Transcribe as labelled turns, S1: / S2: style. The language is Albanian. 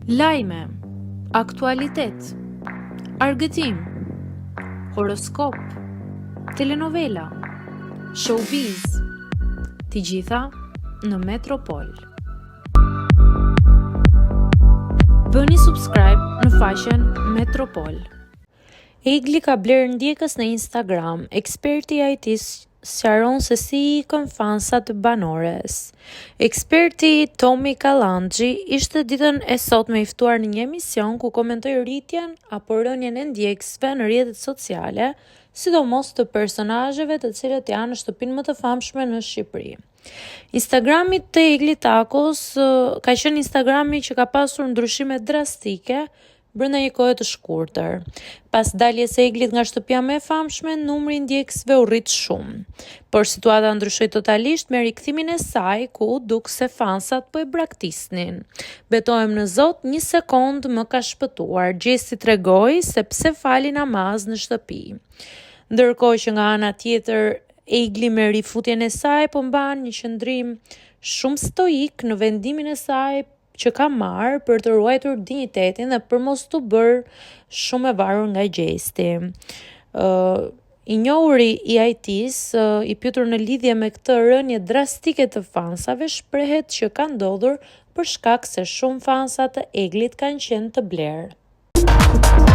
S1: Lajme, aktualitet, argëtim, horoskop, telenovela, showbiz, të gjitha në Metropol. Bëni subscribe në faqen Metropol. Egli ka blerë ndjekës në Instagram. Eksperti i IT-s sqaron se si ikën fansat banores. Eksperti Tomi Kallanxhi ishte ditën e sotme i ftuar në një emision ku komentoi rritjen apo rënjen e ndjekësve në rrjetet sociale, sidomos të personazheve të cilët janë në shtëpinë më të famshme në Shqipëri. Instagrami të Eglit Takos ka qenë Instagrami që ka pasur ndryshime drastike brenda një kohe të shkurtër. Pas daljes së Eglit nga shtëpia më e famshme, numri i ndjekësve u rrit shumë. Por situata ndryshoi totalisht me rikthimin e saj, ku dukse fansat po e braktisnin. Betohem në Zot, një sekond më ka shpëtuar, gjesti tregoi se pse fali namaz në shtëpi. Ndërkohë që nga ana tjetër Egli me rifutjen e saj po mban një qëndrim shumë stoik në vendimin e saj që ka marrë për të ruajtur dinjitetin dhe për mos të bërë shumë e varur nga gjesti. I njohuri i IT-s, i pyetur në lidhje me këtë rënje drastike të fansave, shprehet që ka ndodhur për shkak se shumë fansa të Eglit kanë qenë të blerë.